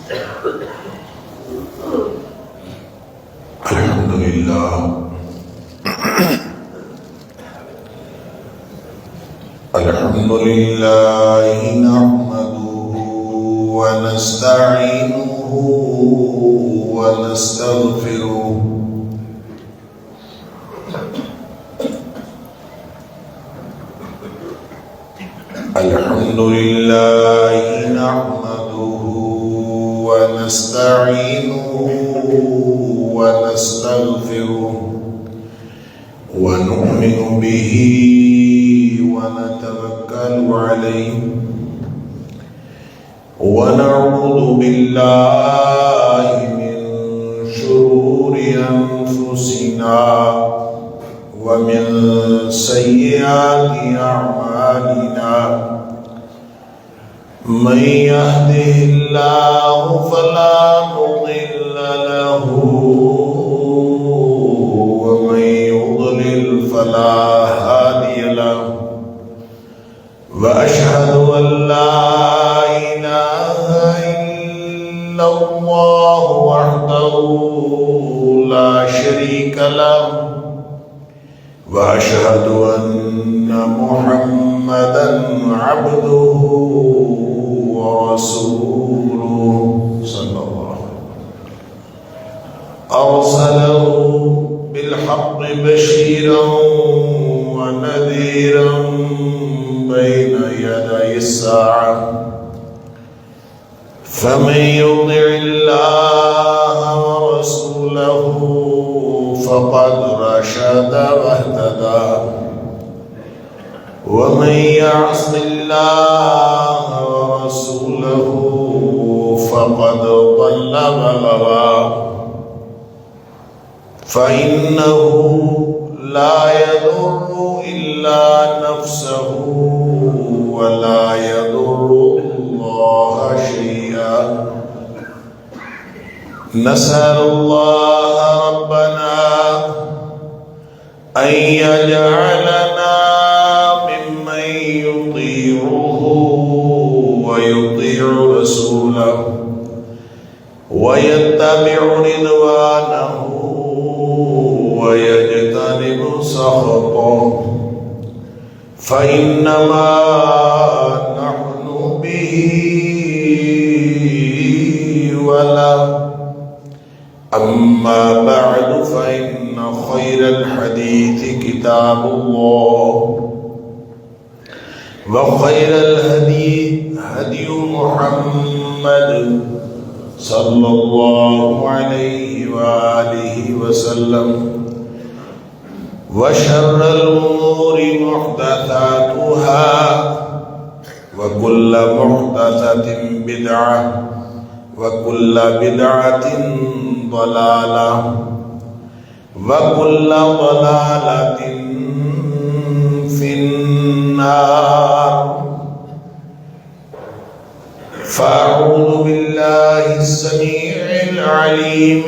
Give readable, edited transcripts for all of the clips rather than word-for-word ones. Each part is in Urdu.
الحمد لله نحمده ونستعينه ونستغفره الحمد لله نحمده ونستعينه ونستغفره ونؤمن به ونتوكل عليه ونعوذ بالله من شرور أنفسنا ومن سيئات أعمالنا من يهده الله فلا مضل له ومن يضلل فلا هادي له وأشهد أن لا إله إلا الله وحده لا شريك له وأشهد أن محمدًا عبده ورسوله صلى الله عليه وسلم أرسله بالحق بشيرا ونذيرا بين يدي الساعة فمن يطع الله ورسوله فقد رشد واهتدى ومن يعص الله ورسوله فقد ضل وغوى فإنه لا يضر إلا نفسه ولا يضر الله شيئا نسأل الله ربنا أن يجعلنا ممن يطيعه ويطيع رسوله ويتبع رضوانه ويجتنب سخطه فإنما نحن به وله أما بعد فإن خير الحديث كتاب الله وخير الهدي هدي محمد صلى الله عليه وآله وسلم وشر الأمور محدثاتها وكل محدثة بدعة وكل بدعة ضلالة وكل ضلالة في النار فأعوذ بالله السميع العليم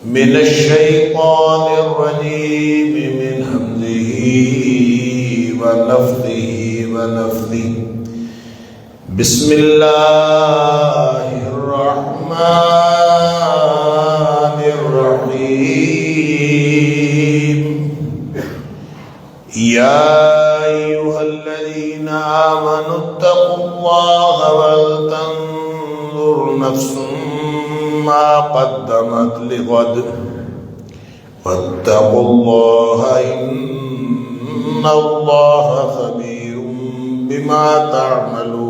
من الشيطان الرجيم من همزه ونفثه ونفثه بسم الله الرحمن الرحيم يا أيها الذين آمنوا اتقوا الله ولتنظر نفس ما قدمت لغد واتقوا الله إن الله خبير بما تعملون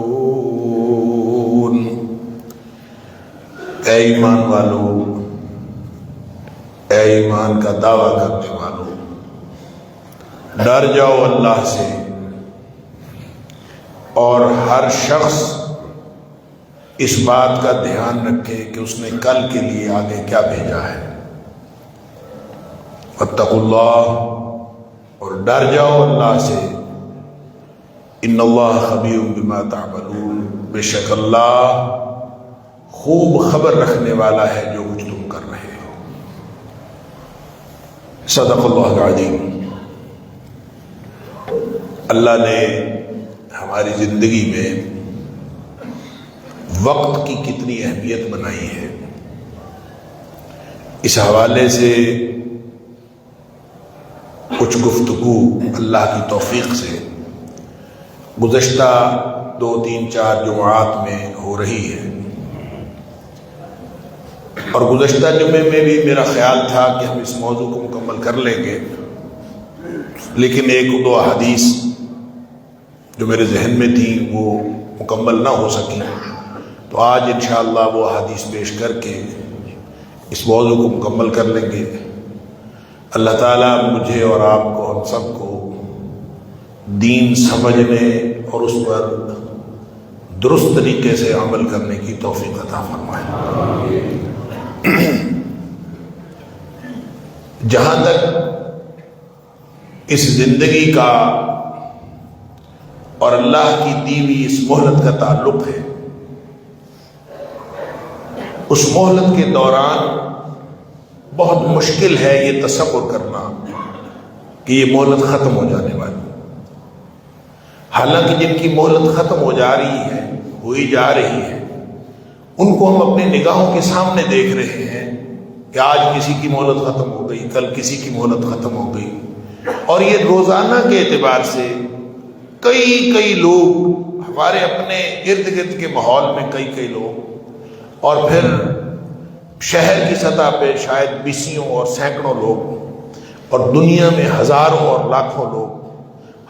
اے ایمان والو، اے ایمان کا دعویٰ کرنے والو، ڈر جاؤ اللہ سے اور ہر شخص اس بات کا دھیان رکھے کہ اس نے کل کے لیے آگے کیا بھیجا ہے۔ واتقوا اللہ، اور ڈر جاؤ اللہ سے، ان اللہ خبیر بما تعملون، بے شک اللہ خوب خبر رکھنے والا ہے جو کچھ تم کر رہے ہو۔ صدق اللہ العظیم۔ اللہ نے ہماری زندگی میں وقت کی کتنی اہمیت بنائی ہے، اس حوالے سے کچھ گفتگو اللہ کی توفیق سے گزشتہ 2 3 4 جمعات میں ہو رہی ہے، اور گزشتہ جمعے میں بھی میرا خیال تھا کہ ہم اس موضوع کو مکمل کر لیں گے، لیکن 1 2 حدیث جو میرے ذہن میں تھی وہ مکمل نہ ہو سکی، تو آج انشاءاللہ وہ حدیث پیش کر کے اس موضوع کو مکمل کر لیں گے۔ اللہ تعالیٰ مجھے اور آپ کو، ہم سب کو دین سمجھنے اور اس پر درست طریقے سے عمل کرنے کی توفیق عطا فرمائے۔ جہاں تک اس زندگی کا اور اللہ کی دی ہوئی اس مہلت کا تعلق ہے، اس مہلت کے دوران بہت مشکل ہے یہ تصور کرنا کہ یہ مہلت ختم ہو جانے والی، حالانکہ جن کی مہلت ختم ہو جا رہی ہے، ہوئی جا رہی ہے، ان کو ہم اپنے نگاہوں کے سامنے دیکھ رہے ہیں کہ آج کسی کی مہلت ختم ہو گئی، کل کسی کی مہلت ختم ہو گئی، اور یہ روزانہ کے اعتبار سے کئی لوگ ہمارے اپنے ارد گرد کے ماحول میں کئی لوگ، اور پھر شہر کی سطح پہ شاید 20 اور سینکڑوں لوگ، اور دنیا میں ہزاروں اور لاکھوں لوگ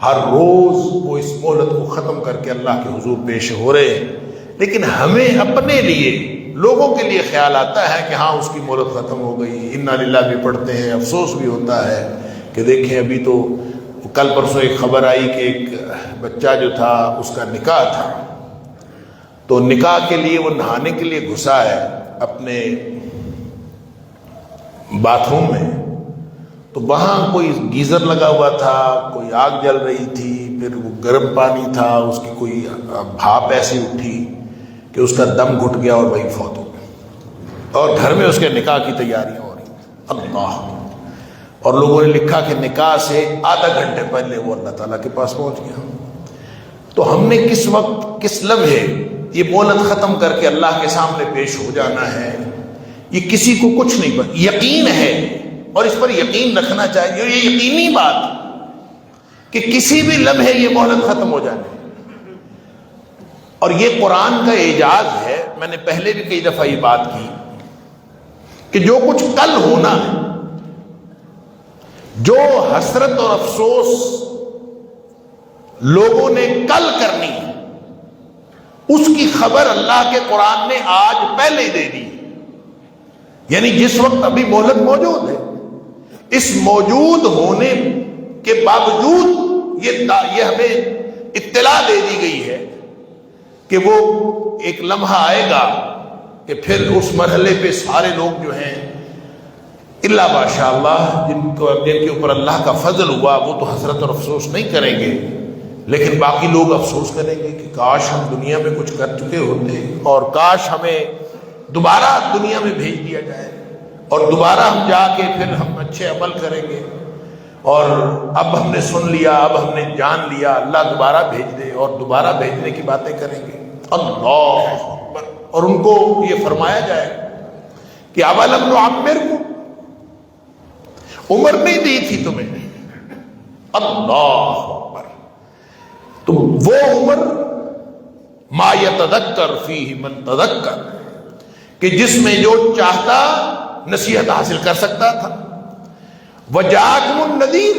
ہر روز وہ اس مہلت کو ختم کر کے اللہ کے حضور پیش ہو رہے ہیں، لیکن ہمیں اپنے لیے، لوگوں کے لیے خیال آتا ہے کہ ہاں اس کی مہلت ختم ہو گئی، انا للہ بھی پڑھتے ہیں، افسوس بھی ہوتا ہے کہ دیکھیں ابھی تو کل پرسوں ایک خبر آئی کہ ایک بچہ جو تھا اس کا نکاح تھا، تو نکاح کے لیے وہ نہانے کے لیے گھسا ہے اپنے باتھ روم میں، تو وہاں کوئی گیزر لگا ہوا تھا، کوئی آگ جل رہی تھی، پھر وہ گرم پانی تھا، اس کی کوئی بھاپ ایسی اٹھی کہ اس کا دم گھٹ گیا اور وہی فوت ہو گیا، اور گھر میں اس کے نکاح کی تیاریاں ہو رہی، اللہ، اور لوگوں نے لکھا کہ نکاح سے آدھا گھنٹے پہلے وہ اللہ تعالیٰ کے پاس پہنچ گیا۔ تو ہم نے کس وقت، کس لمحے یہ مہلت ختم کر کے اللہ کے سامنے پیش ہو جانا ہے، یہ کسی کو کچھ نہیں پتا، یقین ہے اور اس پر یقین رکھنا چاہیے، یہ یقینی بات کہ کسی بھی لمحے یہ مہلت ختم ہو جانے، اور یہ قرآن کا اعجاز ہے۔ میں نے پہلے بھی کئی دفعہ یہ بات کی کہ جو کچھ کل ہونا ہے، جو حسرت اور افسوس لوگوں نے کل کرنی ہے، اس کی خبر اللہ کے قرآن نے آج پہلے دے دی، یعنی جس وقت ابھی مہلت موجود ہے، اس موجود ہونے کے باوجود یہ ہمیں اطلاع دے دی گئی ہے کہ وہ ایک لمحہ آئے گا کہ پھر اس مرحلے پہ سارے لوگ جو ہیں، الا ماشاء اللہ، جن کے اوپر اللہ کا فضل ہوا، وہ تو حسرت اور افسوس نہیں کریں گے، لیکن باقی لوگ افسوس کریں گے کہ کاش ہم دنیا میں کچھ کر چکے ہوتے، اور کاش ہمیں دوبارہ دنیا میں بھیج دیا جائے، اور دوبارہ ہم جا کے پھر ہم اچھے عمل کریں گے، اور اب ہم نے سن لیا، اب ہم نے جان لیا، اللہ دوبارہ بھیج دے، اور دوبارہ بھیجنے کی باتیں کریں گے، اللہ اکبر۔ اور ان کو یہ فرمایا جائے کہ اولم نعمرکم، عمر نہیں دی تھی تمہیں، اللہ اکبر، تو وہ عمر ما یتذکر فیہ من تذکر، کہ جس میں جو چاہتا نصیحت حاصل کر سکتا تھا، وجاءکم النذیر،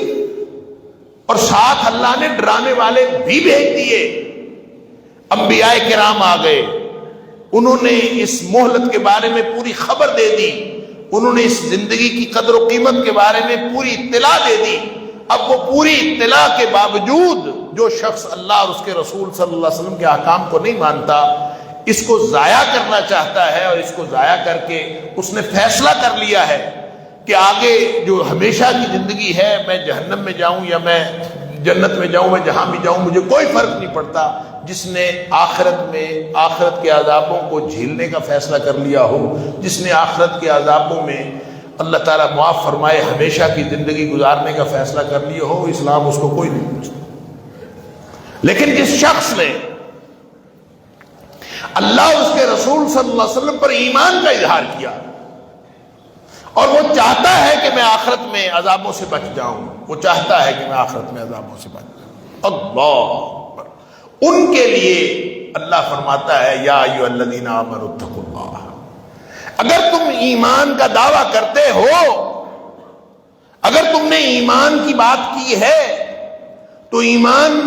اور ساتھ اللہ نے ڈرانے والے بھی بھیج دیے، انبیاء کرام آ گئے، انہوں نے اس مہلت کے بارے میں پوری خبر دے دی، انہوں نے اس زندگی کی قدر و قیمت کے بارے میں پوری اطلاع دے دی۔ اب وہ پوری اطلاع کے باوجود جو شخص اللہ اور اس کے رسول صلی اللہ علیہ وسلم کے احکام کو نہیں مانتا، اس کو ضائع کرنا چاہتا ہے، اور اس کو ضائع کر کے اس نے فیصلہ کر لیا ہے کہ آگے جو ہمیشہ کی زندگی ہے، میں جہنم میں جاؤں یا میں جنت میں جاؤں، میں جہاں بھی جاؤں مجھے کوئی فرق نہیں پڑتا۔ جس نے آخرت کے عذابوں کو جھیلنے کا فیصلہ کر لیا ہو، جس نے آخرت کے عذابوں میں اللہ تعالیٰ معاف فرمائے ہمیشہ کی زندگی گزارنے کا فیصلہ کر لیا ہو، اسلام اس کو کوئی نہیں پوچھتا۔ لیکن جس شخص نے اللہ اس کے رسول صلی اللہ علیہ وسلم پر ایمان کا اظہار کیا، اور وہ چاہتا ہے کہ میں آخرت میں عذابوں سے بچ جاؤں، وہ چاہتا ہے کہ میں آخرت میں عذابوں سے بچ جاؤں۔ اللہ اکبر۔ ان کے لیے اللہ فرماتا ہے یا ایھا الذین آمنوا اتقوا اللہ، اگر تم ایمان کا دعویٰ کرتے ہو، اگر تم نے ایمان کی بات کی ہے، تو ایمان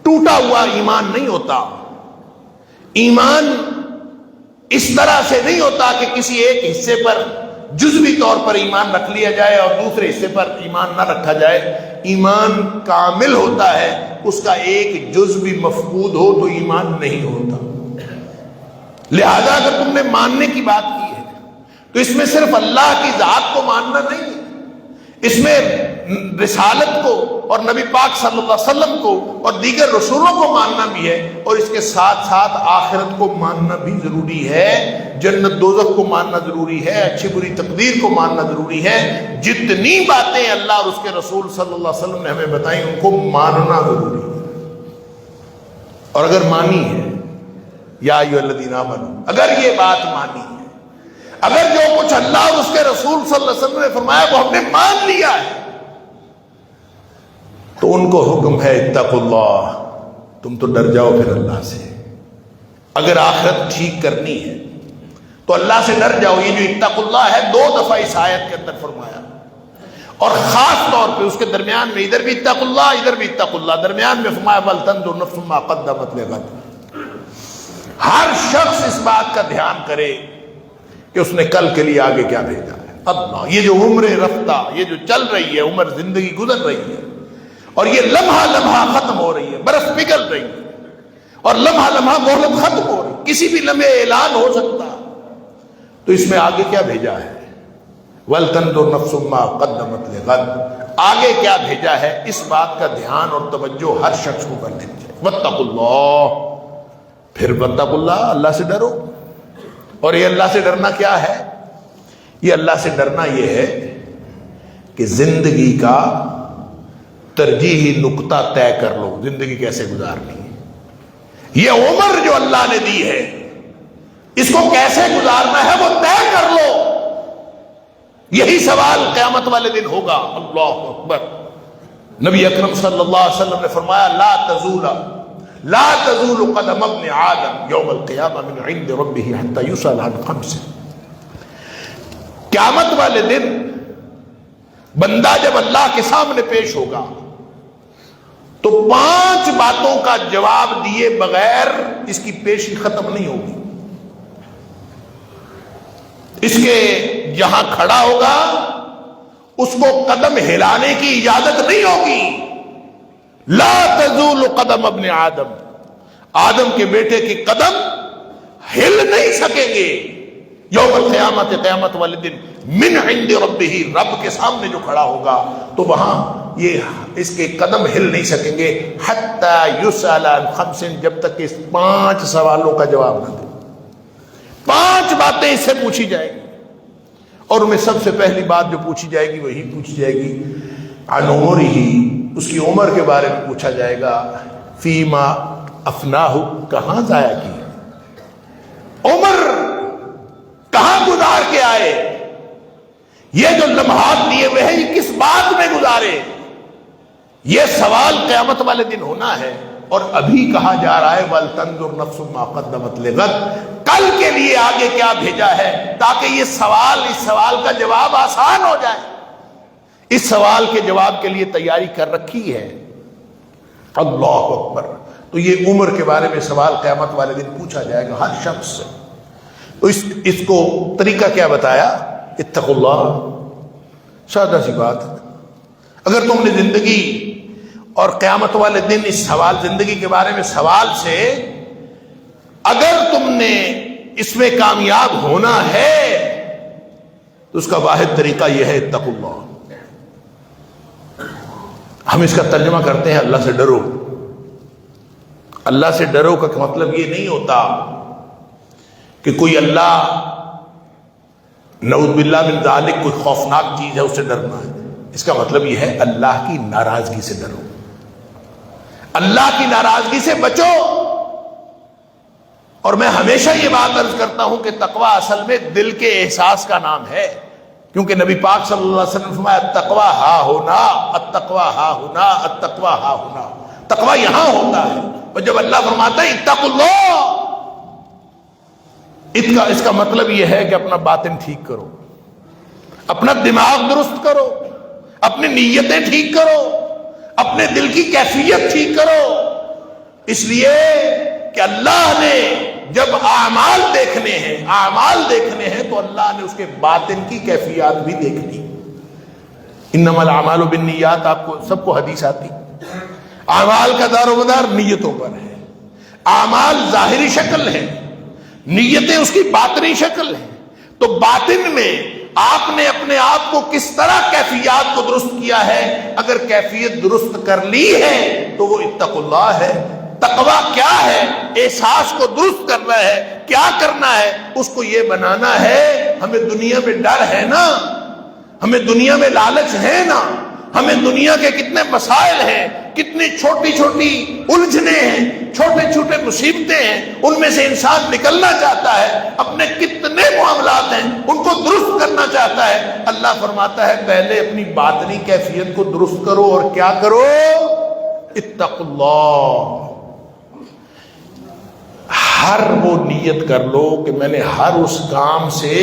ٹوٹا ہوا ایمان نہیں ہوتا، ایمان اس طرح سے نہیں ہوتا کہ کسی ایک حصے پر جزوی طور پر ایمان رکھ لیا جائے اور دوسرے حصے پر ایمان نہ رکھا جائے۔ ایمان کامل ہوتا ہے، اس کا ایک جز بھی مفقود ہو تو ایمان نہیں ہوتا۔ لہذا اگر تم نے ماننے کی بات کی ہے تو اس میں صرف اللہ کی ذات کو ماننا نہیں ہے، اس میں رسالت کو اور نبی پاک صلی اللہ علیہ وسلم کو اور دیگر رسولوں کو ماننا بھی ہے، اور اس کے ساتھ ساتھ آخرت کو ماننا بھی ضروری ہے، جنت دوزخ کو ماننا ضروری ہے، اچھی بری تقدیر کو ماننا ضروری ہے۔ جتنی باتیں اللہ اور اس کے رسول صلی اللہ علیہ وسلم نے ہمیں بتائیں ان کو ماننا ضروری ہے، اور اگر مانی ہے یا ایھا الذین آمنوا، اگر یہ بات مانی ہے، اگر جو کچھ اللہ اور اس کے رسول صلی اللہ علیہ وسلم نے فرمایا وہ ہم نے مان لیا ہے، تو ان کو حکم ہے اتقوا اللہ، تم تو ڈر جاؤ پھر اللہ سے۔ اگر آخرت ٹھیک کرنی ہے تو اللہ سے ڈر جاؤ۔ یہ جو اتقوا اللہ ہے 2 دفعہ اس آیت کے اندر فرمایا، اور خاص طور پہ اس کے درمیان میں ادھر بھی اتقوا اللہ، ادھر بھی اتقوا اللہ، درمیان میں فرمایا وَلْتَنظُرْ نَفْسٌ مَا قَدَّمَتْ لِغَدٍ۔ ہر شخص اس بات کا دھیان کرے کہ اس نے کل کے لیے آگے کیا بھیجا ہے۔ اللہ، یہ جو عمر رفتہ، یہ جو چل رہی ہے عمر، زندگی گزر رہی ہے، اور یہ لمحہ لمحہ ختم ہو رہی ہے، برف پگھل رہی ہے، اور لمحہ لمحہ مہلت ختم ہو رہی ہے، کسی بھی لمحے اعلان ہو سکتا، تو اس میں آگے کیا بھیجا ہے؟ وَلْتَنظُرْ نَفْسٌ مَا قَدَّمَتْ لِغَدٍ، آگے کیا بھیجا ہے، اس بات کا دھیان اور توجہ ہر شخص کو کرنی چاہیے۔ وَاتَّقُوا اللَّهَ، پھر وَاتَّقُوا اللَّهَ، اللہ سے ڈرو۔ اور یہ اللہ سے ڈرنا کیا ہے؟ یہ اللہ سے ڈرنا یہ ہے کہ زندگی کا ترجیحی نقطہ طے کر لو، زندگی کیسے گزارنی ہے۔ یہ عمر جو اللہ نے دی ہے، اس کو کیسے گزارنا ہے وہ طے کر لو۔ یہی سوال قیامت والے دن ہوگا۔ اللہ اکبر۔ نبی اکرم صلی اللہ علیہ وسلم نے فرمایا لا تزول قدم ابن آدم یوم القیامہ من عند ربہ حتی یسأل عن 5۔ قیامت والے دن بندہ جب اللہ کے سامنے پیش ہوگا تو 5 باتوں کا جواب دیے بغیر اس کی پیشی ختم نہیں ہوگی۔ اس کے جہاں کھڑا ہوگا اس کو قدم ہلانے کی اجازت نہیں ہوگی۔ لا تزول قدم ابن آدم، آدم کے بیٹے کی قدم ہل نہیں سکیں گے یوم القیامت، قیامت والے دن، من عند ربہ، رب کے سامنے جو کھڑا ہوگا تو وہاں یہ اس کے قدم ہل نہیں سکیں گے، حتی یسأل عن 5، جب تک اس 5 سوالوں کا جواب نہ دے۔ 5 باتیں اس سے پوچھی جائیں گی، اور ان میں سب سے پہلی بات جو پوچھی جائے گی وہی پوچھی جائے گی عن عمرہ، اس کی عمر کے بارے میں پوچھا جائے گا، فیما افناہ، کہاں ضائع کی، عمر کہاں گزار کے آئے، یہ جو لمحات دیے ہوئے ہیں یہ کس بات میں گزارے۔ یہ سوال قیامت والے دن ہونا ہے، اور ابھی کہا جا رہا ہے وَلْتَنظُرْ نَفْسٌ مَا قَدَّمَتْ لِغَدٍ، کل کے لیے آگے کیا بھیجا ہے، تاکہ یہ سوال، اس سوال کا جواب آسان ہو جائے۔ اس سوال کے جواب کے لیے تیاری کر رکھی ہے۔ اللہ اکبر۔ تو یہ عمر کے بارے میں سوال قیامت والے دن پوچھا جائے گا ہر شخص سے۔ تو اس کو طریقہ کیا بتایا؟ اتقوا اللہ، سادہ سی بات۔ اگر تم نے زندگی اور قیامت والے دن اس سوال، زندگی کے بارے میں سوال سے اگر تم نے اس میں کامیاب ہونا ہے تو اس کا واحد طریقہ یہ ہے اتقوا اللہ۔ ہم اس کا ترجمہ کرتے ہیں اللہ سے ڈرو۔ اللہ سے ڈرو کا مطلب یہ نہیں ہوتا کہ کوئی اللہ نعوذ باللہ من ذالک کوئی خوفناک چیز ہے اس سے ڈرنا ہے۔ اس کا مطلب یہ ہے اللہ کی ناراضگی سے ڈرو، اللہ کی ناراضگی سے بچو۔ اور میں ہمیشہ یہ بات عرض کرتا ہوں کہ تقویٰ اصل میں دل کے احساس کا نام ہے، کیونکہ نبی پاک صلی اللہ علیہ وسلم نے فرمایا التقویٰ ہا ہونا، التقویٰ ہا ہونا، التقویٰ ہا ہونا، تقویٰ یہاں ہوتا ہے۔ اور جب اللہ فرماتا ہے اتقوا اللہ، اس کا مطلب یہ ہے کہ اپنا باطن ٹھیک کرو، اپنا دماغ درست کرو، اپنی نیتیں ٹھیک کرو، اپنے دل کی کیفیت ٹھیک کرو، اس لیے کہ اللہ نے جب اعمال دیکھنے ہیں تو اللہ نے اس کے باطن کی کیفیات بھی دیکھنی۔ انما الاعمال بالنیات، آپ کو سب کو حدیث آتی، اعمال کا دار و مدار نیتوں پر ہے۔ اعمال ظاہری شکل ہے، نیتیں اس کی باطنی شکل ہے۔ تو باطن میں آپ نے اپنے آپ کو کس طرح کیفیات کو درست کیا ہے، اگر کیفیت درست کر لی ہے تو وہ اتقوا اللہ ہے۔ تقویٰ کیا ہے؟ احساس کو درست کرنا ہے۔ کیا کرنا ہے؟ اس کو یہ بنانا ہے، ہمیں دنیا میں ڈر ہے نا، ہمیں دنیا میں لالچ ہے نا، ہمیں دنیا کے کتنے مسائل ہیں، کتنی چھوٹی چھوٹی الجھنیں ہیں، چھوٹے چھوٹے مصیبتیں ہیں، ان میں سے انسان نکلنا چاہتا ہے، اپنے کتنے معاملات ہیں ان کو درست کرنا چاہتا ہے۔ اللہ فرماتا ہے پہلے اپنی باطنی کیفیت کو درست کرو، اور کیا کرو؟ اتقوا اللہ۔ ہر وہ نیت کر لو کہ میں نے ہر اس کام سے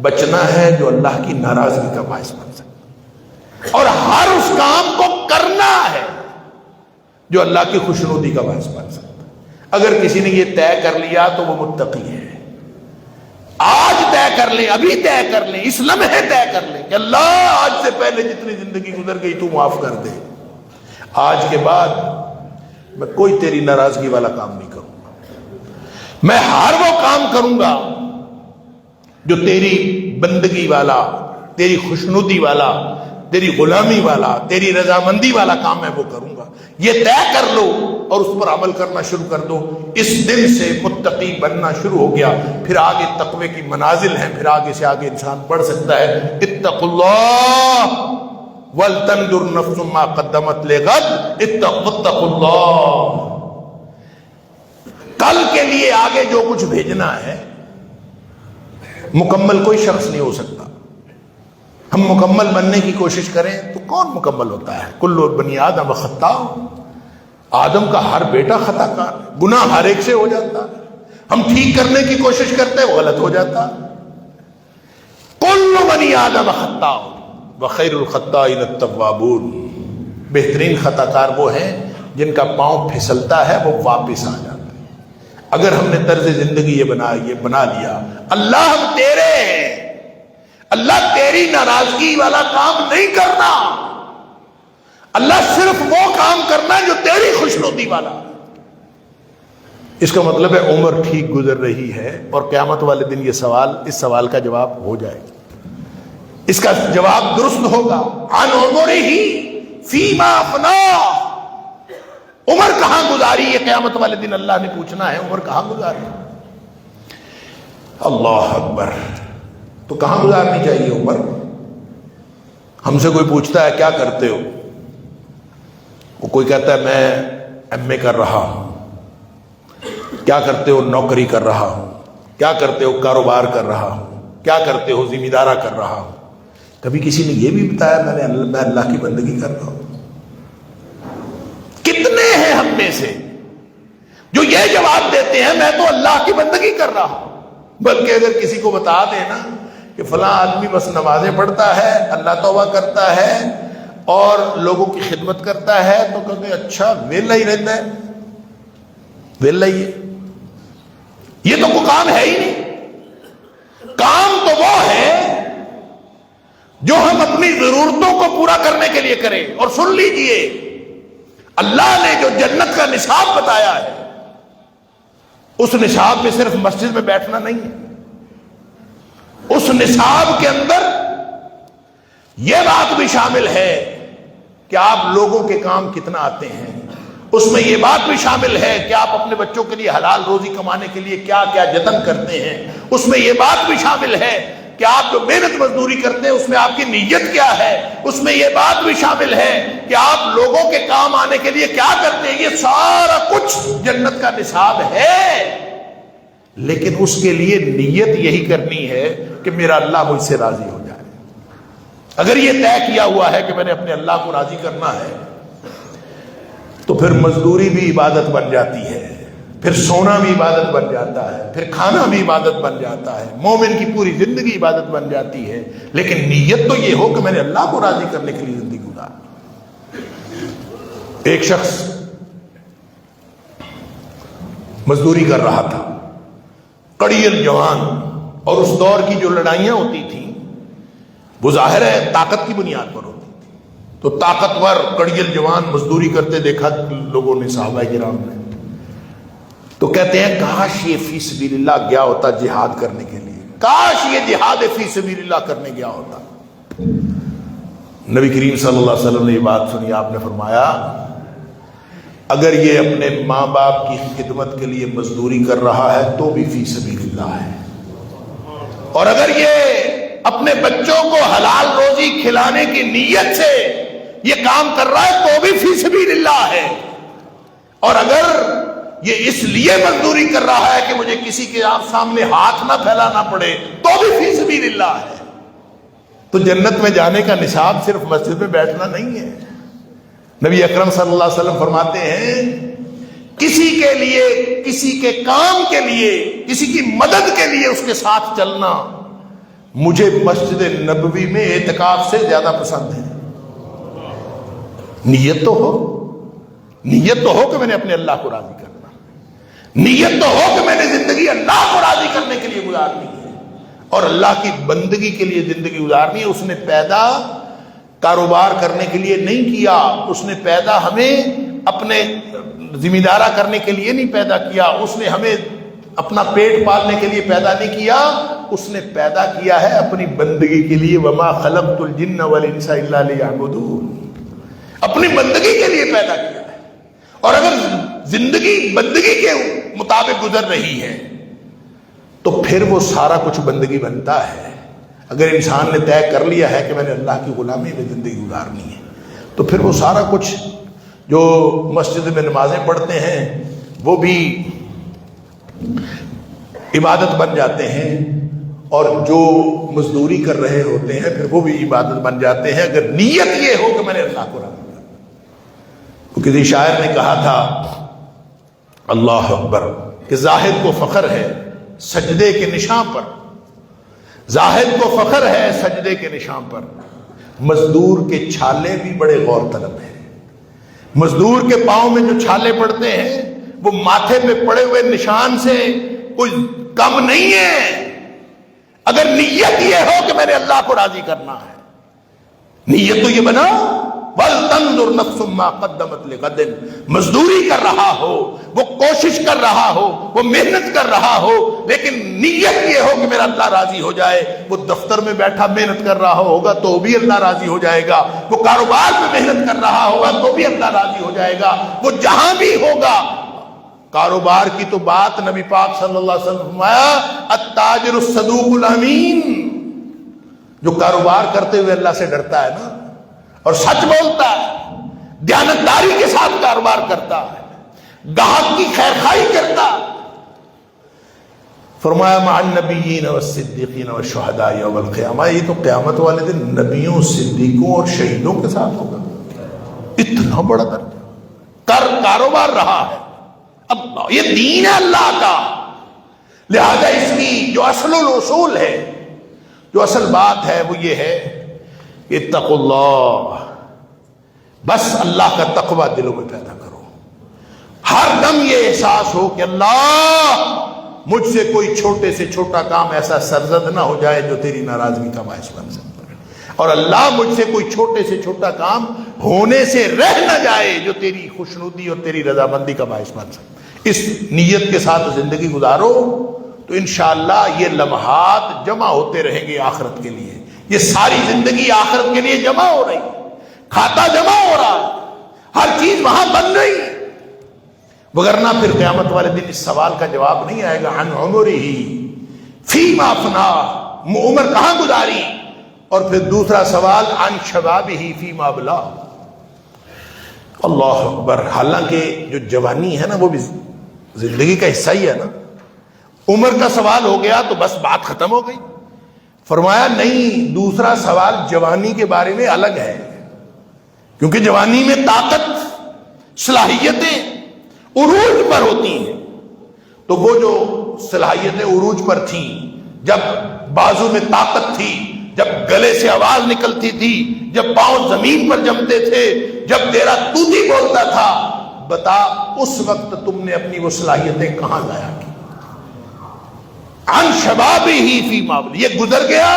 بچنا ہے جو اللہ کی ناراضگی کا باعث بن سکتا، اور ہر اس کام کو کرنا ہے جو اللہ کی خوشنودی کا باعث بن سکتا۔ اگر کسی نے یہ طے کر لیا تو وہ متقی ہے۔ آج طے کر لیں، ابھی طے کر لیں، اس لمحے طے کر لیں کہ اللہ آج سے پہلے جتنی زندگی گزر گئی تو معاف کر دے، آج کے بعد میں کوئی تیری ناراضگی والا کام نہیں کروں، میں ہر وہ کام کروں گا جو تیری بندگی والا، تیری خوشنودی والا، تیری غلامی والا، تیری رضامندی والا کام میں وہ کروں گا۔ یہ طے کر لو اور اس پر عمل کرنا شروع کر دو۔ اس دن سے متقی بننا شروع ہو گیا، پھر آگے تقوی کی منازل ہیں، پھر آگے سے آگے انسان بڑھ سکتا ہے۔ اتقوا اللہ وَلْتَنْظُرْ نَفْسٌ مَّا قَدَّمَتْ لِغَدٍ، اتقوا اللہ۔ کل کے لیے آگے جو کچھ بھیجنا ہے، مکمل کوئی شخص نہیں ہو سکتا۔ ہم مکمل بننے کی کوشش کریں تو کون مکمل ہوتا ہے؟ کل بنی آدم خطاء، آدم کا ہر بیٹا خطا کار، گناہ ہر ایک سے ہو جاتا ہے۔ ہم ٹھیک کرنے کی کوشش کرتے ہیں، وہ غلط ہو جاتا ہے۔ کل بنی آدم خطاء وخیر الخطائین التوابون، بہترین خطا کار وہ ہیں جن کا پاؤں پھسلتا ہے وہ واپس آ جاتا ہے۔ اگر ہم نے طرز زندگی یہ بنا لیا، اللہ ہم تیرے ہیں، اللہ تیری ناراضگی والا کام نہیں کرنا، اللہ صرف وہ کام کرنا جو تیری خوشنودی والا۔ اس کا مطلب ہے عمر ٹھیک گزر رہی ہے، اور قیامت والے دن یہ سوال، اس سوال کا جواب ہو جائے گا، اس کا جواب درست ہوگا۔ عن عمرہ فیما افناہ، عمر کہاں گزاری؟ یہ قیامت والے دن اللہ نے پوچھنا ہے، عمر کہاں گزاری؟ اللہ اکبر۔ تو کہاں گزارنی چاہیے عمر؟ ہم سے کوئی پوچھتا ہے کیا کرتے ہو، وہ کوئی کہتا ہے میں ایم اے کر رہا ہوں، کیا کرتے ہو؟ نوکری کر رہا ہوں، کیا کرتے ہو؟ کاروبار کر رہا ہوں، کیا کرتے ہو؟ ذمہ دارہ کر رہا ہوں۔ کبھی کسی نے یہ بھی بتایا میں اللہ کی بندگی کر رہا ہوں؟ کتنے ہیں ہم میں سے جو یہ جواب دیتے ہیں میں تو اللہ کی بندگی کر رہا ہوں؟ بلکہ اگر کسی کو بتا دیں نا کہ فلاں آدمی بس نمازیں پڑھتا ہے، اللہ توبہ کرتا ہے اور لوگوں کی خدمت کرتا ہے، تو کہتے اچھا ویلا ہی رہتا ہے، ویلا ہی ہے، یہ تو کوئی کام ہے ہی نہیں۔ کام تو وہ ہے جو ہم اپنی ضرورتوں کو پورا کرنے کے لیے کریں۔ اور سن لیجئے، اللہ نے جو جنت کا نصاب بتایا ہے، اس نصاب میں صرف مسجد میں بیٹھنا نہیں ہے، اس نصاب کے اندر یہ بات بھی شامل ہے کہ آپ لوگوں کے کام کتنا آتے ہیں، اس میں یہ بات بھی شامل ہے کہ آپ اپنے بچوں کے لیے حلال روزی کمانے کے لیے کیا کیا جتن کرتے ہیں، اس میں یہ بات بھی شامل ہے کہ آپ جو محنت مزدوری کرتے ہیں اس میں آپ کی نیت کیا ہے، اس میں یہ بات بھی شامل ہے کہ آپ لوگوں کے کام آنے کے لیے کیا کرتے ہیں۔ یہ سارا کچھ جنت کا نصاب ہے۔ لیکن اس کے لیے نیت یہی کرنی ہے کہ میرا اللہ مجھ سے راضی ہو جائے۔ اگر یہ طے کیا ہوا ہے کہ میں نے اپنے اللہ کو راضی کرنا ہے تو پھر مزدوری بھی عبادت بن جاتی ہے، پھر سونا بھی عبادت بن جاتا ہے، پھر کھانا بھی عبادت بن جاتا ہے، مومن کی پوری زندگی عبادت بن جاتی ہے۔ لیکن نیت تو یہ ہو کہ میں نے اللہ کو راضی کرنے کے لیے زندگی گزاری۔ ایک شخص مزدوری کر رہا تھا، کڑی الجوان، اور اس دور کی جو لڑائیاں ہوتی تھیں وہ ظاہر ہے طاقت کی بنیاد پر ہوتی تھی، تو طاقتور کڑی الجوان مزدوری کرتے دیکھا لوگوں نے، صحابہ کرام نے، تو کہتے ہیں کاش یہ فی سبیل اللہ گیا ہوتا جہاد کرنے کے لیے، کاش یہ جہاد فی سبیل اللہ کرنے گیا ہوتا۔ نبی کریم صلی اللہ علیہ وسلم نے یہ بات سنی، آپ نے فرمایا اگر یہ اپنے ماں باپ کی خدمت کے لیے مزدوری کر رہا ہے تو بھی فی سبیل اللہ ہے، اور اگر یہ اپنے بچوں کو حلال روزی کھلانے کی نیت سے یہ کام کر رہا ہے تو بھی فی سبیل اللہ ہے، اور اگر یہ اس لیے مزدوری کر رہا ہے کہ مجھے کسی کے سامنے ہاتھ نہ پھیلانا پڑے تو بھی فی سبیل اللہ ہے۔ تو جنت میں جانے کا نصاب صرف مسجد میں بیٹھنا نہیں ہے۔ نبی اکرم صلی اللہ علیہ وسلم فرماتے ہیں کسی کے لیے، کسی کے کام کے لیے، کسی کی مدد کے لیے اس کے ساتھ چلنا مجھے مسجد نبوی میں اعتکاف سے زیادہ پسند ہے۔ نیت تو ہو، نیت تو ہو کہ میں نے اپنے اللہ کو راضی کرنا، نیت تو ہو کہ میں نے زندگی اللہ کو راضی کرنے کے لیے گزارنی ہے اور اللہ کی بندگی کے لیے زندگی گزارنی ہے۔ اس نے پیدا کاروبار کرنے کے لیے نہیں کیا، اس نے پیدا ہمیں اپنے ذمہ دارہ کرنے کے لیے نہیں پیدا کیا، اس نے ہمیں اپنا پیٹ پالنے کے لیے پیدا نہیں کیا، اس نے پیدا کیا ہے اپنی بندگی کے لیے۔ وما خلقت الجن والانس الا لیعبدون، اپنی بندگی کے لیے پیدا کیا ہے۔ اور اگر زندگی بندگی کے مطابق گزر رہی ہے تو پھر وہ سارا کچھ بندگی بنتا ہے۔ اگر انسان نے طے کر لیا ہے کہ میں نے اللہ کی غلامی میں زندگی گزارنی ہے تو پھر وہ سارا کچھ جو مسجد میں نمازیں پڑھتے ہیں وہ بھی عبادت بن جاتے ہیں، اور جو مزدوری کر رہے ہوتے ہیں پھر وہ بھی عبادت بن جاتے ہیں، اگر نیت یہ ہو کہ میں نے اللہ کو راضی کرنا۔ کسی شاعر نے کہا تھا اللہ اکبر کہ زاہد کو فخر ہے سجدے کے نشاں پر، زاہد کو فخر ہے سجدے کے نشاں پر، مزدور کے چھالے بھی بڑے غور طلب ہیں۔ مزدور کے پاؤں میں جو چھالے پڑتے ہیں وہ ماتھے پہ پڑے ہوئے نشان سے کوئی کم نہیں ہے۔ اگر نیت یہ ہو کہ میں نے اللہ کو راضی کرنا ہے، نیت تو یہ بنا وَلْتَنْظُرْ نَفْسٌ مَّا قَدَّمَتْ لِغَدٍ، مزدوری کر رہا ہو، وہ کوشش کر رہا ہو، وہ محنت کر رہا ہو، لیکن نیت یہ ہو کہ میرا اللہ راضی ہو جائے۔ وہ دفتر میں بیٹھا محنت کر رہا ہوگا تو بھی اللہ راضی ہو جائے گا، وہ کاروبار میں محنت کر رہا ہوگا تو بھی اللہ راضی ہو جائے گا، وہ جہاں بھی ہوگا۔ کاروبار کی تو بات نبی پاک صلی اللہ علیہ وسلم فرمایا التاجر الصدوق الامین، جو کاروبار کرتے ہوئے اللہ سے ڈرتا ہے نا اور سچ بولتا ہے، دیانتداری کے ساتھ کاروبار کرتا ہے، گاہک کی خیر خواہی کرتا ہے، فرمایا مع النبیین والصدیقین والشہداء یوم القیامہ، یہ تو قیامت والے دن نبیوں، صدیقوں اور شہیدوں کے ساتھ ہوگا۔ اتنا بڑا درجہ، کاروبار رہا ہے اللہ، یہ دین ہے اللہ کا، لہذا اس کی جو اصل الاصول ہے، جو اصل بات ہے وہ یہ ہے اتقوا اللہ، بس اللہ کا تقوی دلوں میں پیدا کرو، ہر دم یہ احساس ہو کہ اللہ مجھ سے کوئی چھوٹے سے چھوٹا کام ایسا سرزد نہ ہو جائے جو تیری ناراضگی کا باعث بن سکتا ہے، اور اللہ مجھ سے کوئی چھوٹے سے چھوٹا کام ہونے سے رہ نہ جائے جو تیری خوشنودی اور تیری رضامندی کا باعث بن سکتا ہے۔ اس نیت کے ساتھ زندگی گزارو تو انشاءاللہ یہ لمحات جمع ہوتے رہیں گے آخرت کے لیے، یہ ساری زندگی آخرت کے لیے جمع ہو رہی، کھاتا جمع ہو رہا، ہر چیز وہاں بن رہی، وگرنہ پھر قیامت والے دن اس سوال کا جواب نہیں آئے گا عن عمرہ فیما افنا، عمر کہاں گزاری، اور پھر دوسرا سوال عن شبابہ فیما ابلا۔ اللہ اکبر، حالانکہ جو جوانی ہے نا وہ بھی زندگی کا حصہ ہی ہے نا، عمر کا سوال ہو گیا تو بس بات ختم ہو گئی. فرمایا نہیں، دوسرا سوال جوانی کے بارے میں الگ ہے، کیونکہ جوانی میں طاقت، صلاحیتیں عروج پر ہوتی ہیں. تو وہ جو صلاحیتیں عروج پر تھیں، جب بازو میں طاقت تھی، جب گلے سے آواز نکلتی تھی، جب پاؤں زمین پر جمتے تھے، جب تیرا طوطی بولتا تھا، بتا اس وقت تم نے اپنی وہ صلاحیتیں کہاں ضائع کی؟ عن شبابہ فی مابل، یہ گزر گیا،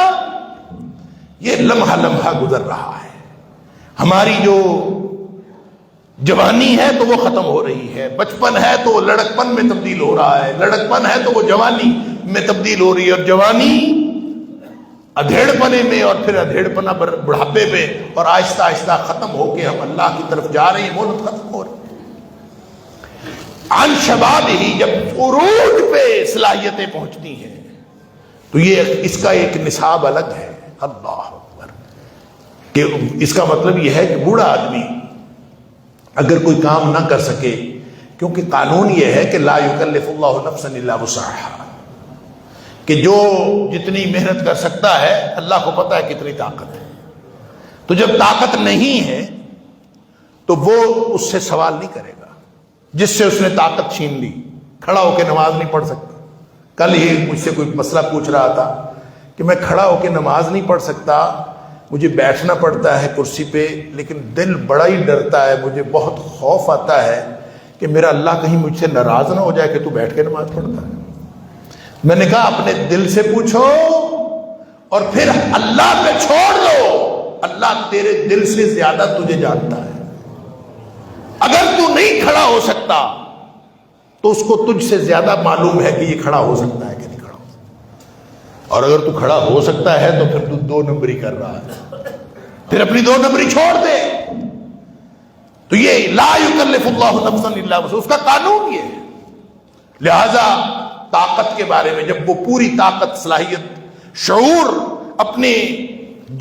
یہ لمحہ لمحہ گزر رہا ہے. ہماری جو جوانی ہے تو وہ ختم ہو رہی ہے، بچپن ہے تو وہ لڑکپن میں تبدیل ہو رہا ہے، لڑکپن ہے تو وہ جوانی میں تبدیل ہو رہی ہے، اور جوانی ادھیڑ پنے میں، اور پھر ادھیڑ پنا بڑھاپے میں، اور آہستہ آہستہ ختم ہو کے ہم اللہ کی طرف جا رہے ہیں، مہلت ختم ہو رہی ہے. عن شباب ہی، جب عروج پہ صلاحیتیں پہنچتی ہیں تو یہ اس کا ایک نصاب الگ ہے. اللہ اکبر. کہ اس کا مطلب یہ ہے کہ بوڑھا آدمی اگر کوئی کام نہ کر سکے، کیونکہ قانون یہ ہے کہ لا یکلف اللہ نفسا الا وسعها، کہ جو جتنی محنت کر سکتا ہے اللہ کو پتہ ہے کتنی طاقت ہے. تو جب طاقت نہیں ہے تو وہ اس سے سوال نہیں کرے گا جس سے اس نے طاقت چھین لی. کھڑا ہو کے نماز نہیں پڑھ سکتا. کل ہی مجھ سے کوئی مسئلہ پوچھ رہا تھا کہ میں کھڑا ہو کے نماز نہیں پڑھ سکتا، مجھے بیٹھنا پڑتا ہے کرسی پہ، لیکن دل بڑا ہی ڈرتا ہے، مجھے بہت خوف آتا ہے کہ میرا اللہ کہیں مجھ سے ناراض نہ ہو جائے کہ تو بیٹھ کے نماز پڑھتا ہے. میں نے کہا اپنے دل سے پوچھو اور پھر اللہ پہ چھوڑ دو، اللہ تیرے دل سے زیادہ تجھے جانتا ہے. اگر تو نہیں کھڑا ہو سکتا تو اس کو تجھ سے زیادہ معلوم ہے کہ یہ کھڑا ہو سکتا ہے کہ نہیں کھڑا ہو سکتا. اور اگر تو کھڑا ہو سکتا ہے تو پھر تو 2 نمبری کر رہا ہے، پھر اپنی 2 نمبری چھوڑ دے. تو یہ لا یکلف اللہ نفسا الا وسعها، اس کا قانون یہ ہے. لہذا طاقت کے بارے میں جب وہ پوری طاقت، صلاحیت، شعور اپنے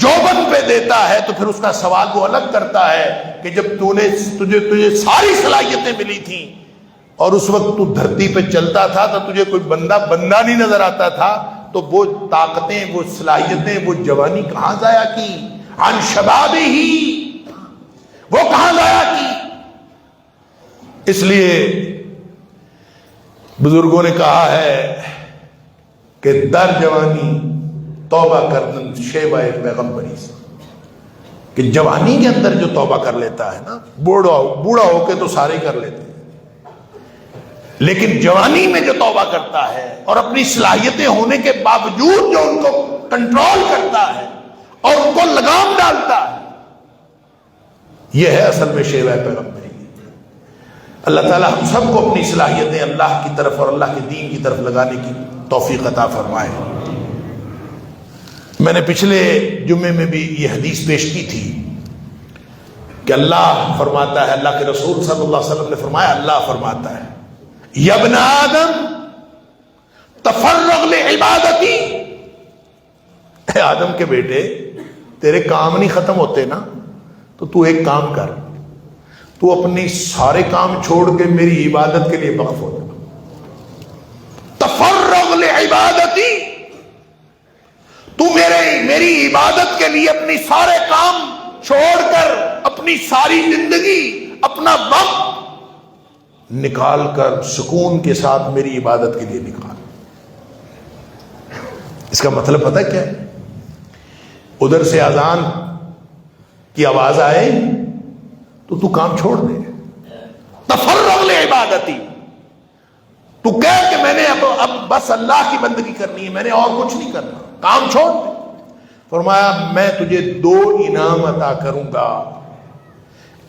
جوبن پہ دیتا ہے تو پھر اس کا سوال وہ الگ کرتا ہے کہ جب تجھے ساری صلاحیتیں ملی تھیں اور اس وقت تو دھرتی پہ چلتا تھا تو تجھے کوئی بندہ نہیں نظر آتا تھا، تو وہ طاقتیں، وہ صلاحیتیں، وہ جوانی کہاں ضائع کی؟ عن شباب ہی، وہ کہاں ضائع کی؟ اس لیے بزرگوں نے کہا ہے کہ در جوانی توبہ کرن شیبہ پیغمبری سے، کہ جوانی کے اندر جو توبہ کر لیتا ہے نا، بوڑھا ہو کے تو سارے کر لیتے ہیں، لیکن جوانی میں جو توبہ کرتا ہے اور اپنی صلاحیتیں ہونے کے باوجود جو ان کو کنٹرول کرتا ہے اور ان کو لگام ڈالتا ہے، یہ ہے اصل میں شیبہ پیغمبری. اللہ تعالی ہم سب کو اپنی صلاحیتیں اللہ کی طرف اور اللہ کے دین کی طرف لگانے کی توفیق عطا فرمائے. میں نے پچھلے جمعے میں بھی یہ حدیث پیش کی تھی کہ اللہ فرماتا ہے، اللہ کے رسول صلی اللہ علیہ وسلم نے فرمایا، اللہ فرماتا ہے یا ابن آدم تفرغ لعبادتی، اے آدم کے بیٹے تیرے کام نہیں ختم ہوتے نا، تو تو ایک کام کر، تو اپنی سارے کام چھوڑ کے میری عبادت کے لیے وقف ہو جا. تفرغ لعبادتی، تو میری عبادت کے لیے اپنی سارے کام چھوڑ کر، اپنی ساری زندگی، اپنا وقت نکال کر سکون کے ساتھ میری عبادت کے لیے نکال. اس کا مطلب پتہ کیا ہے؟ ادھر سے اذان کی آواز آئے تو کام چھوڑ دے. تفرغ لعبادتی، تو کہہ کہ میں نے اب بس اللہ کی بندگی کرنی ہے، میں نے اور کچھ نہیں کرنا، کام چھوڑ دے. فرمایا میں تجھے 2 انعام عطا کروں گا.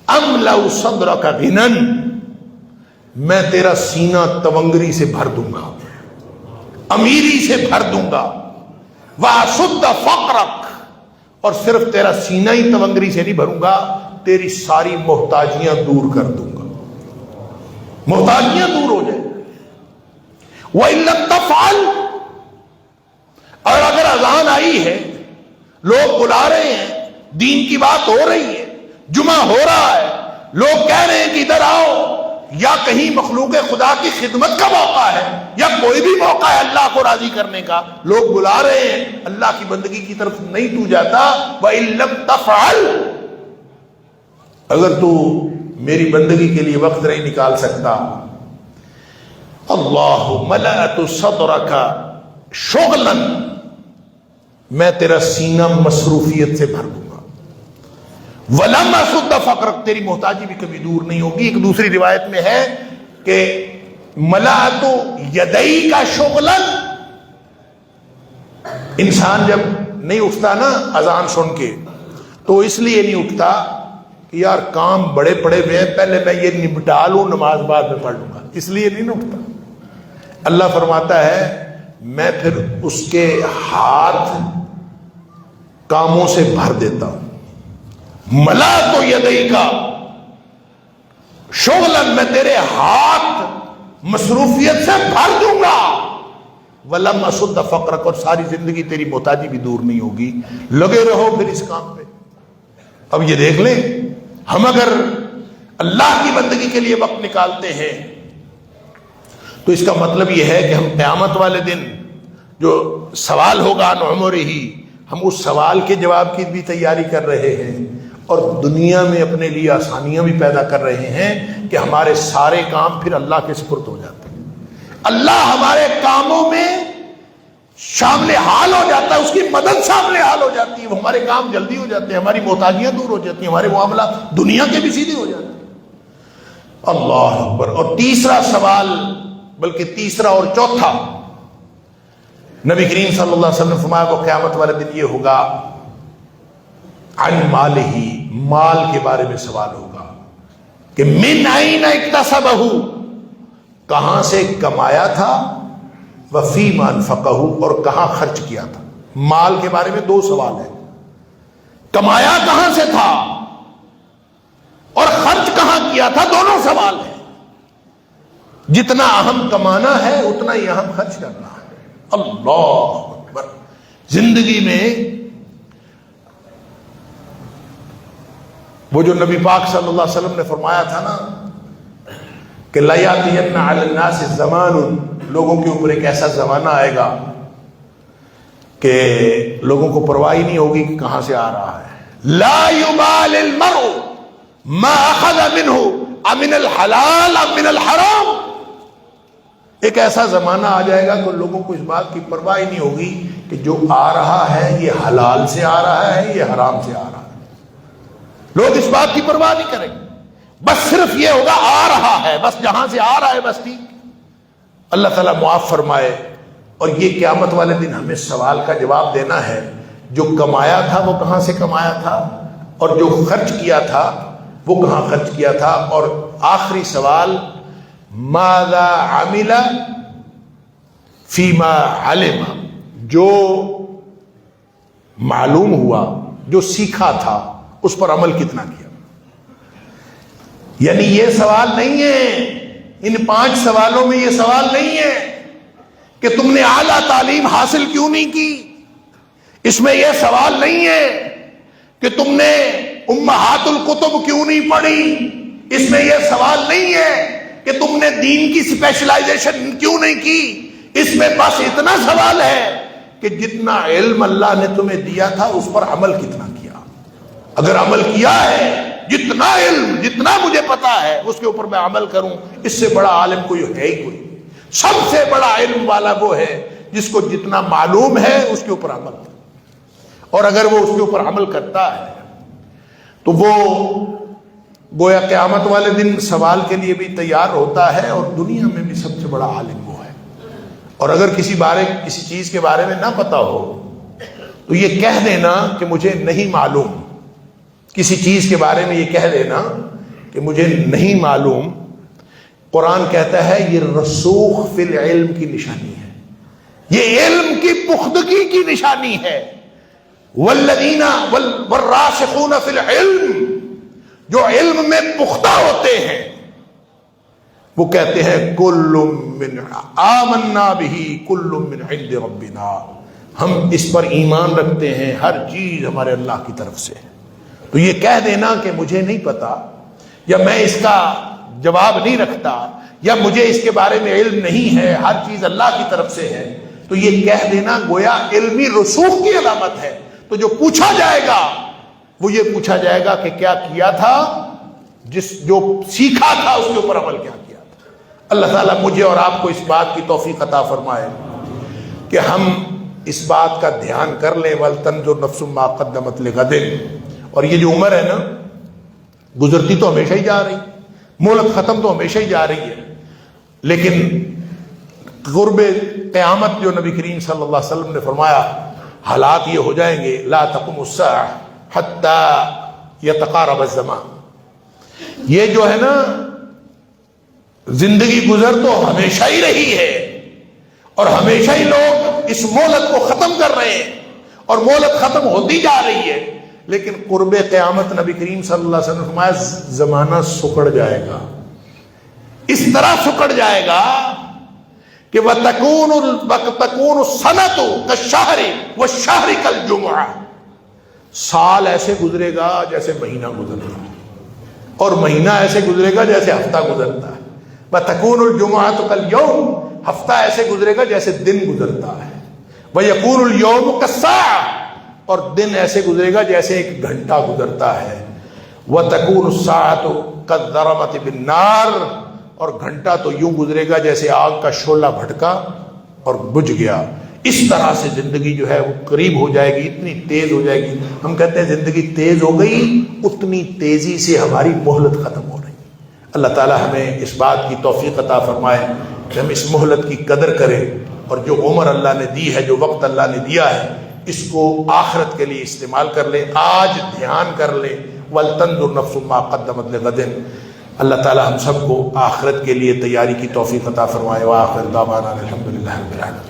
املأ صدرک غنا، میں تیرا سینہ تونگری سے بھر دوں گا، امیری سے بھر دوں گا. واسد فقرک، اور صرف تیرا سینہ ہی تونگری سے نہیں بھروں گا، تیری ساری محتاجیاں دور کر دوں گا، محتاجیاں دور ہو جائیں. وَإِن لَمْ تَفْعَلْ، اور اگر اذان آئی ہے، لوگ بلا رہے ہیں، دین کی بات ہو رہی ہے، جمعہ ہو رہا ہے، لوگ کہہ رہے ہیں کہ ادھر آؤ، یا کہیں مخلوق خدا کی خدمت کا موقع ہے یا کوئی بھی موقع ہے اللہ کو راضی کرنے کا، لوگ بلا رہے ہیں، اللہ کی بندگی کی طرف نہیں تو جاتا، وَإِن لَمْ تَفْعَلْ، اگر تو میری بندگی کے لیے وقت نہیں نکال سکتا، اللہ ملأت صدرک شغلا، میں تیرا سینہ مصروفیت سے بھر دوں گا، وَلَمْ أَسُدَّ فَقْرَكَ، تیری محتاجی بھی کبھی دور نہیں ہوگی۔ ایک دوسری روایت میں ہے کہ ملأت یدیک شغلا، انسان جب نہیں اٹھتا نا اذان سن کے تو اس لیے نہیں اٹھتا کہ یار کام بڑے پڑے ہوئے ہیں، پہلے میں یہ نپٹا لوں، نماز بعد میں پڑھ لوں گا، اس لیے نہیں اٹھتا۔ اللہ فرماتا ہے میں پھر اس کے ہاتھ کاموں سے بھر دیتا ہوں، ملا تو یدیک شغلا، میں تیرے ہاتھ مصروفیت سے بھر دوں گا، ولم اسد فقرک، اور ساری زندگی تیری محتاجی بھی دور نہیں ہوگی۔ لگے رہو پھر اس کام پہ۔ اب یہ دیکھ لیں، ہم اگر اللہ کی بندگی کے لیے وقت نکالتے ہیں تو اس کا مطلب یہ ہے کہ ہم قیامت والے دن جو سوال ہوگا عن عمرہ، ہم اس سوال کے جواب کی بھی تیاری کر رہے ہیں، اور دنیا میں اپنے لیے آسانیاں بھی پیدا کر رہے ہیں کہ ہمارے سارے کام پھر اللہ کے سپرد ہو جاتے ہیں، اللہ ہمارے کاموں میں شامل حال ہو جاتا ہے، اس کی مدد شامل حال ہو جاتی ہے، وہ ہمارے کام جلدی ہو جاتے ہیں، ہماری محتاجیاں دور ہو جاتی ہیں، ہمارے معاملات دنیا کے بھی سیدھے ہو جاتے ہیں۔ اللہ اکبر۔ اور تیسرا سوال، بلکہ تیسرا اور چوتھا، نبی کریم صلی اللہ علیہ وسلم نے فرمایا وہ قیامت والے دن یہ ہوگا، عن مالہ، مال کے بارے میں سوال ہوگا کہ من این اکتسبہ، کہاں سے کمایا تھا، وفیما انفقہ، اور کہاں خرچ کیا تھا۔ مال کے بارے میں دو سوال ہیں، کمایا کہاں سے تھا اور خرچ کہاں کیا تھا، دونوں سوال ہیں۔ جتنا اہم کمانا ہے اتنا ہی اہم خرچ کرنا ہے۔ اللہ اکبر۔ زندگی میں وہ جو نبی پاک صلی اللہ علیہ وسلم نے فرمایا تھا نا کہ لَيَأْتِيَنَّ عَلَى النَّاسِ زَمَانٌ، لوگوں کے اوپر ایک ایسا زمانہ آئے گا کہ لوگوں کو پرواہ نہیں ہوگی کہ کہاں سے آ رہا ہے۔ لَا يُبَالِ الْمَرْءُ مَا أَخَذَ مِنْهُ أَمِنَ الْحَلَالِ أَمْ مِنَ الْحَرَامِ، ایک ایسا زمانہ آ جائے گا کہ لوگوں کو اس بات کی پرواہ نہیں ہوگی کہ جو آ رہا ہے یہ حلال سے آ رہا ہے یہ حرام سے آ رہا ہے، لوگ اس بات کی پرواہ نہیں کریں گے، بس صرف یہ ہوگا آ رہا ہے، بس جہاں سے آ رہا ہے بس ٹھیک۔ اللہ تعالیٰ معاف فرمائے۔ اور یہ قیامت والے دن ہمیں سوال کا جواب دینا ہے، جو کمایا تھا وہ کہاں سے کمایا تھا، اور جو خرچ کیا تھا وہ کہاں خرچ کیا تھا، اور آخری سوال ماذا عمل فیما علم، جو معلوم ہوا، جو سیکھا تھا اس پر عمل کتنا کیا۔ یعنی یہ سوال نہیں ہے، ان 5 سوالوں میں یہ سوال نہیں ہے کہ تم نے اعلیٰ تعلیم حاصل کیوں نہیں کی، اس میں یہ سوال نہیں ہے کہ تم نے امہات الکتب کیوں نہیں پڑھی، اس میں یہ سوال نہیں ہے کہ تم نے دین کی اسپیشلائزیشن کیوں نہیں کی، اس میں بس اتنا سوال ہے کہ جتنا علم اللہ نے تمہیں دیا تھا اس پر عمل کتنا کیا۔ اگر عمل کیا ہے، جتنا علم جتنا مجھے پتا ہے اس کے اوپر میں عمل کروں، اس سے بڑا عالم کوئی ہے ہی کوئی۔ سب سے بڑا علم والا وہ ہے جس کو جتنا معلوم ہے اس کے اوپر عمل کرے، اور اگر وہ اس کے اوپر عمل کرتا ہے تو وہ گویا قیامت والے دن سوال کے لیے بھی تیار ہوتا ہے، اور دنیا میں بھی سب سے بڑا عالم وہ ہے۔ اور اگر کسی چیز کے بارے میں نہ پتا ہو تو یہ کہہ دینا کہ مجھے نہیں معلوم، کسی چیز کے بارے میں یہ کہہ دینا کہ مجھے نہیں معلوم، قرآن کہتا ہے یہ رسوخ فی العلم کی نشانی ہے، یہ علم کی پختگی کی نشانی ہے۔ والذین والراسخون فی العلم، جو علم میں پختہ ہوتے ہیں وہ کہتے ہیں کل من آمنا بہ کل من عند ربنا، ہم اس پر ایمان رکھتے ہیں، ہر چیز ہمارے اللہ کی طرف سے ہے۔ تو یہ کہہ دینا کہ مجھے نہیں پتا یا میں اس کا جواب نہیں رکھتا یا مجھے اس کے بارے میں علم نہیں ہے، ہر چیز اللہ کی طرف سے ہے، تو یہ کہہ دینا گویا علمی رسوخ کی علامت ہے۔ تو جو پوچھا جائے گا وہ یہ پوچھا جائے گا کہ کیا کیا تھا، جو سیکھا تھا اس کے اوپر عمل کیا کیا تھا۔ اللہ تعالیٰ مجھے اور آپ کو اس بات کی توفیق عطا فرمائے کہ ہم اس بات کا دھیان کر لیں، وَلْتَنْظُرْ نَفْسٌ مَا قَدَّمَتْ لِغَدٍ۔ اور یہ جو عمر ہے نا، گزرتی تو ہمیشہ ہی جا رہی، مہلت ختم تو ہمیشہ ہی جا رہی ہے، لیکن قرب قیامت جو نبی کریم صلی اللہ علیہ وسلم نے فرمایا حالات یہ ہو جائیں گے، لا تقم الساعہ حتی یتقارب الزمان، یہ جو ہے نا زندگی گزر تو ہمیشہ ہی رہی ہے اور ہمیشہ ہی لوگ اس مہلت کو ختم کر رہے ہیں اور مہلت ختم ہوتی جا رہی ہے، لیکن قرب قیامت نبی کریم صلی اللہ علیہ وسلم نے فرمایا زمانہ سکڑ جائے گا، اس طرح سکڑ جائے گا کہ وَتَكُونُ السَّنَةُ كَالشَّهْرِ وَالشَّهْرِ كَالْجُمْعَةِ، سال ایسے گزرے گا جیسے مہینہ گزرتا ہے اور مہینہ ایسے گزرے گا جیسے ہفتہ گزرتا ہے، وَتَكُونُ الْجُمْعَةُ كَالْيَوْمِ، ہفتہ ایسے گزرے گا جیسے دن گزرتا ہے، وَيَكُونُ الْيَوْمُ كَالسَّاعَةِ، اور دن ایسے گزرے گا جیسے ایک گھنٹہ گزرتا ہے، وَتَكُونُ السَّاعَةُ كَالذَّرَمَةِ بِالنَّارِ، اور گھنٹہ تو یوں گزرے گا جیسے آگ کا شعلہ بھٹکا اور بجھ گیا۔ اس طرح سے زندگی جو ہے وہ قریب ہو جائے گی، اتنی تیز ہو جائے گی۔ ہم کہتے ہیں زندگی تیز ہو گئی، اتنی تیزی سے ہماری مہلت ختم ہو رہی۔ اللہ تعالی ہمیں اس بات کی توفیق عطا فرمائے کہ ہم اس مہلت کی قدر کریں اور جو عمر اللہ نے دی ہے، جو وقت اللہ نے دیا ہے، اس کو آخرت کے لیے استعمال کر لیں، آج دھیان کر لیں، وَلْتَنْظُرْ نَفْسٌ مَا قَدَّمَتْ لِغَدٍ۔ اللہ تعالی ہم سب کو آخرت کے لیے تیاری کی توفیق عطا فرمائے۔ وآخر دعوانا الحمدللہ رب العالمین۔